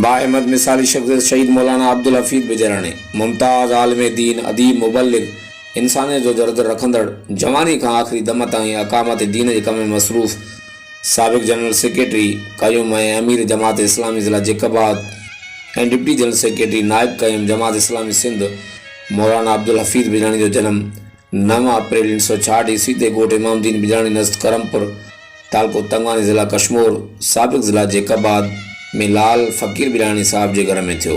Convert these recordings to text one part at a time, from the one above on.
बाअहमद मिसाली शख्सियत शहीद मौलाना अब्दुल हफीज़ बिजराणी मुमताज़ आलिम दीन अदीब मुबल्लिग इंसानियत जो दर्द रखंदड़ जवानी का आख़िरी दम ताईं अकामत दीन के कम में मसरूफ़ साबिक़ जनरल सेक्रेटरी क़यूम अमीर जमात इस्लामी ज़िला जैकबाद ऐं डिप्टी जनरल सेक्रेटरी नायब क़यूम जमात इस्लामी सिंध मौलाना अब्दुल हफीज़ बिजराणी जो जन्म 9 अप्रैल 1966 ईस्वी ते ॻोठ इमामुद्दीन बिजराणी नज़द करमपुर तालको तंगवानी ज़िला कश्मीर साबिक़ ज़िला जैकबाद में लाल फ़कीर बिजराणी साहब के घर में थियो।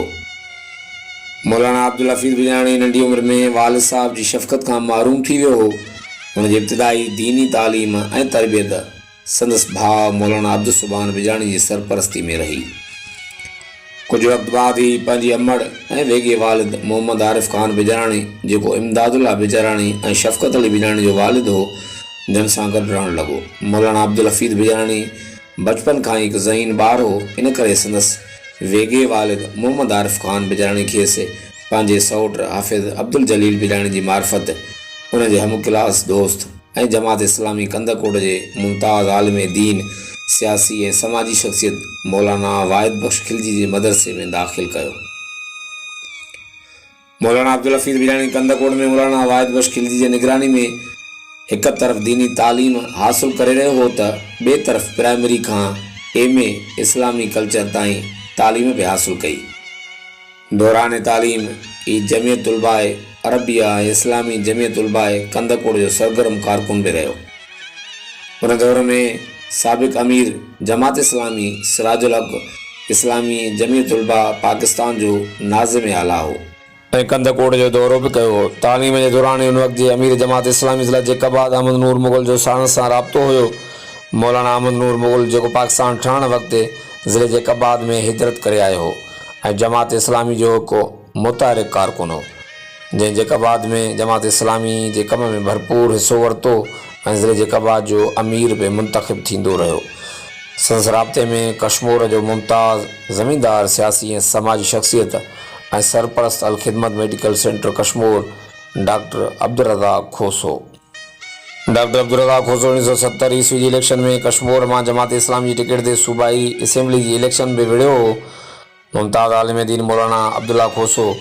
मौलाना अब्दुल हफीज़ बिजराणी नंढी उम्र में वालिद साहब की शफ़क़त का महरूम थी वियो हो। उनकी इब्तिदाई दीनी तालीम ऐं तरबियत संदस भाउ मौलाना अब्दुल सुभान बिजराणी की सरपरस्ती में रही। कुछ वक्त बाद ही पंहिंजी अमड़ ऐं वेगे वालिद मोहम्मद आरिफ ख़ान बिजराणी जो इमदादुल्ला बिजराणी ऐं शफ़क़त अली बिजराणी जो वालिद हो जन सां गॾु रहण लॻो। मौलाना अब्दुल हफीज़ बिजराणी बचपन का एक ज़हीन ॿार हो, इन करे संदस वेगे वालिद मोहम्मद आरिफ ख़ान बिजराणी खेसि पंहिंजे सौट हाफ़िज़ अब्दुल जलील बिजराणी की मार्फत उनके हम क्लास दोस्त ऐं जमात इस्लामी कंदकोट के मुमताज़ आलिम दीन सियासी ऐं समाजी शख्सियत मौलाना वाहिद बख्श खिलजी के मदरसे में दाख़िल किया। मौलाना अब्दुल हफीज़ बिजराणी कंदकोट में मौलाना वाहिद बख्श खिलजी की निगरानी में एक तरफ दीनी तालीम हासिल करे रहो हो तो बे तरफ प्राइमरी का एम.ए. इस्लामी कल्चर ताईं तालीम भी हासिल कई। दौरान तालीम ई जमियत उलमाए अरबिया इस्लामी जमियत उलमाए कंदकोट जो सरगर्म कारकुन भी रहो। उन दौर में साबिक़ अमीर जमात इस्लामी सिराजुल हक इस्लामी जमियत उलमा पाकिस्तान जो नाज़िम आला हो ऐं कंदकोट जो दौरो भी कयो। तालीम के दौरान उन वक्त जे अमीर जमात इस्लामी ज़िला जैकबाद अहमद नूर मुग़ल जो साण सां राब्तो हुयो। मौलाना अहमद नूर मुग़ल जो पाकिस्तान ठहण वक्त ज़िले जैकबाद में हिजरत करे आयो हो ऐं जमात इस्लामी जो को मुतहरिक कारकुन हो, जैं जैकबाद में जमात इस्लामी के कम में भरपूर हिस्सो वरतो ऐं ज़िले जैकबाद जो अमीर भी मुंतखब थींदो रहो। संस राब्ते में कश्मीर जो मुमताज़ ज़मींदार सियासी ऐं समाजी शख्सियत ऐं सरपरस्त Al Khidmat medical centre Kashmir doctor Abdul Razzaq Khoso. Doctor Abdul Razzaq Khoso 1970 ईस्वी की इलेक्शन में कश्मीर में जमात इस्लामी की टिकट से सूबाई असेंबली की इलेक्शन में विड़ियो हो। मुमताज़ आलिम दीन मौलाना अब्दुल्ला खोसो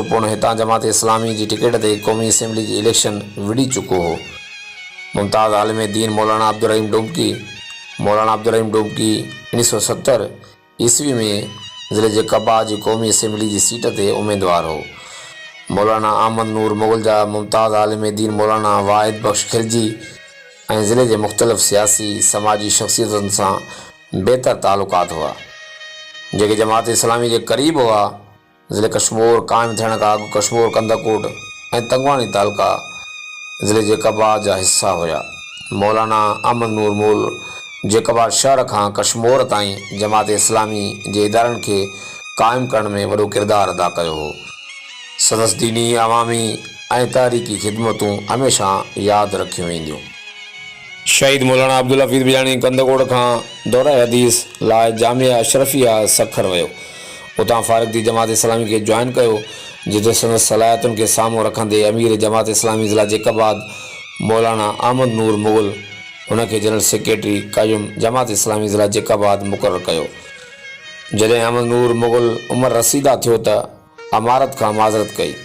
पुण हितां जमात इस्लामी की टिकट से कौमी असेंबली की इलेक्शन विड़ी चुको हो। मुमताज़ आलिम दीन मौलाना अब्दुल रहीम डुमकी 1970 ईस्वी में ज़िले जैकबाद की कौमी असेंबली की सीट से उम्मीदवार हो। मौलाना अहमद नूर मुग़ल जा मुमताज़ आलिम दीन मौलाना वाहिद बख्श खिलजी ऐं ज़िले के मुख्तलिफ़ सियासी समाजी शख्सियतुनि सां बेहतर ताल्लुकात हुआ, जेके जमात इस्लामी के करीब हुआ। ज़िले कश्मीर कायम थियण खां अॻु कश्मीर कंदकोट ऐं तंगवानी तालुका ज़िले जैकबाद जा हिस्सा हुआ। मौलाना अहमद नूर मुग़ल जैकबाद शहर का कश्मीर ताईं जमात इस्लामी के इदारनि के कायम करण में वॾो किरदार अदा कयो हो। संदस दीनी अवामी ऐं तारीख़ी खिदमतूं हमेशा याद रखियूं वेंदियूं। शहीद मौलाना अब्दुल हफीज़ बिजराणी कंदकोट का दौरा हदीस लाइ जामिया अशरफिया सखर वियो। उतां फारिग थी जमात इस्लामी के ज्वाइन कयो, जिते संदस सलाहियतुनि के साम्हूं रखंदे अमीर जमात इस्लामी ज़िला जैकबाद मौलाना अहमद नूर मुग़ल उनके जनरल सेक्रेटरी क़यूम जमात इस्लामी ज़िला जैकबाद मुक़र्रर कयो। जॾहिं अहमद नूर मुग़ल उमर रसीदा थियो त अमारत का माज़रत कई।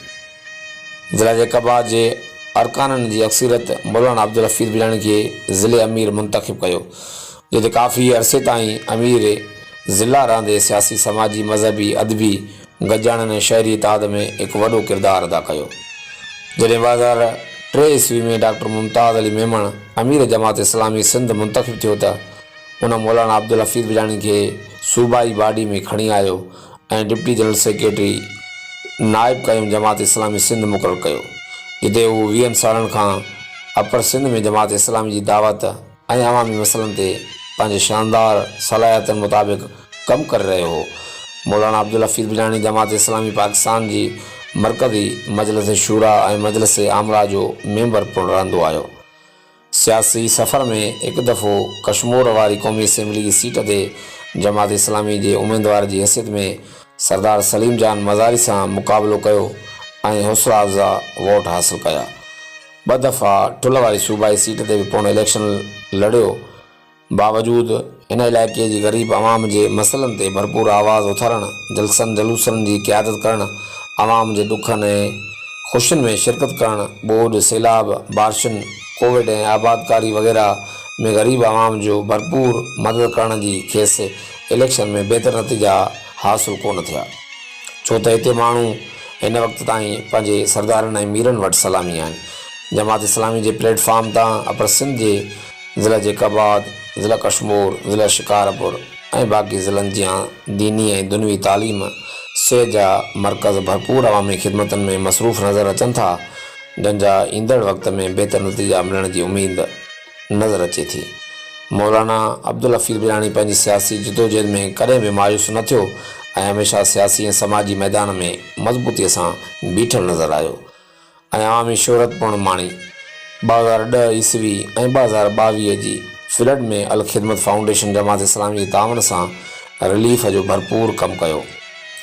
ज़िला जैकबाद के अरकाननि की अक्सरियत मौलाना अब्दुल हफीज़ बिजराणी के ज़िले अमीर मुंतखब कयो, जिते काफ़ी अरसे ताईं अमीर ज़िला रहंदे सियासी समाजी मज़हबी अदबी गजाणनि शहरी इतिहाद में एक वॾो किरदार अदा कयो। जॾहिं 2003 ईस्वी में डॉक्टर मुमताज़ अली मेमण अमीर जमात इस्लामी सिंध मुंतखब थियो त उन मौलाना अब्दुल हफीज़ बिजराणी के सूबाई बाडी में खणी आयो ऐं डिप्टी जनरल सेक्रेटरी नायब क़यूम जमात इस्लामी सिंध मुक़रर कयो, जिते वो 20 सालनि खां अपर सिंध में जमात इस्लामी की दावत ऐं अवामी मसइलनि ते पंहिंजे शानदार सलाहियतुनि मुताबिक़ कमु करे रहियो हो। मौलाना अब्दुल हफीज़ बिजराणी जमात इस्लामी पाकिस्तान की मरकज़ी मजलिस शूरा ऐं मजलिस आमला जो मेंबर पिणु रहंदो आयो। सियासी सफ़र में एक दफ़ो कश्मीर वाली कौमी असेंबली की सीट से जमात इस्लामी के उम्मीदवार की हैसियत में सरदार सलीम जान मज़ारी से मुक़ाबलो कयो ऐं हौसला अफ़ज़ा वोट हासिल कया। 2 दफ़ा ठुल वाली सूबाई सीट से भी पुण इलेक्शन लड़ियो। बावजूद इन इलाइक़े जी ग़रीब आवाम जे मसइलनि ते भरपूर आवाज़ उथारणु, जलसनि जलूसनि जी क़यादत करणु, आवाम जे ॾुखनि ऐं ख़ुशियुनि में शिरकत करणु, ॿोॾि, सैलाब, बारिशुनि, कोविड ऐं आबादकारी वग़ैरह में ग़रीब आवाम जो भरपूर मदद करण जी खेसि इलेक्शन में बहितर नतीजा हासिल कोन थिया, छो त हिते माण्हू हिन वक़्त ताईं पंहिंजे सरदारनि ऐं मीरनि वटि सलामी आहिनि। जमात इस्लामी जे प्लेटफॉर्म तां अपर सिंध जे ज़िला जेकाबाद, ज़िला कशमोर, ज़िला शिकारपुर ऐं बाक़ी ज़िलनि जियां दीनी ऐं दुनवी तालीम से जा मरकज़ भरपूर अवामी ख़िदमतनि में मसरूफ़ नज़र अचनि था, जंहिंजा ईंदड़ वक़्त में बहितर नतीजा मिलण जी उमेद नज़र अचे थी। मौलाना अब्दुल हफ़ीज़ बिलाणी पंहिंजी सियासी जिदोजहद में कॾहिं बि मायूस न थियो ऐं हमेशह सियासी ऐं समाजी मैदान में मज़बूतीअ सां बीठल नज़र आयो ऐं अवामी शोहरत पिणु माणी। 2010 ईस्वी ऐं 2022 जी फ्लड में अल ख़िदमत फाउंडेशन जमात इस्लामी जे तावन सां रिलीफ जो भरपूर कमु कयो।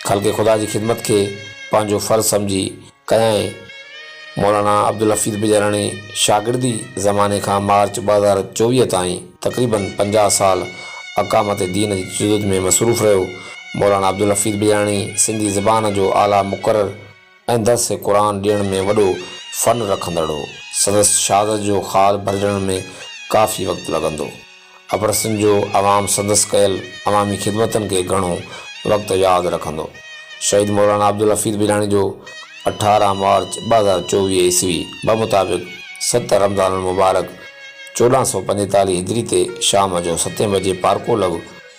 ख़ल्क़े ख़ुदा जी ख़िदमत खे पंहिंजो फ़र्ज़ सम्झी कयाईं। मौलाना अब्दुल हफ़ीज़ बिलाणी शागिर्दी ज़माने खां मार्च 2024 ताईं तक़रीबन 50 साल अकामत दीन जी जुदूद में मसरूफ़ रहियो। मौलाना अब्दुल हफ़ीज़ बिलाणी सिंधी ज़बान जो आला मुक़रर ऐं दर्स क़ुरान ॾियण में वॾो फ़न रखंदड़ हो। संदसि शहादत जो ख़ाल भरजण में काफ़ी वक़्तु लॻंदो। अपर सिंध जो अवाम संदसि कयल अवामी ख़िदमतनि खे घणो वक़्तु यादि रखंदो। शहीद मौलाना अब्दुल हफ़ीज़ बिलाणी जो 18 मार्च 2024 ईस्वी बमुताबिक़ 7 रमज़ान मुबारक 1445 हिजरी ते शाम जो 7 बजे पारको लॻ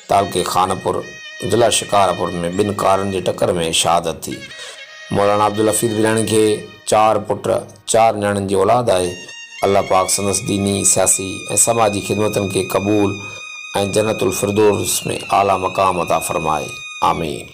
तालके खानपुर ज़िला शिकारपुर में 2 कारनि जी टक्कर में शहादत थी। मौलाना अब्दुल हफ़ीज़ बिलाणी खे 4 पुट 4 नियाणियुनि जी औलाद आहे। अल्लाह पाक संदसि दीनी, सियासी ऐं समाजी ख़िदमतनि खे क़बूल ऐं जन्नतुल फिरदौस में आला मक़ाम अता फ़रमाए। आमीन।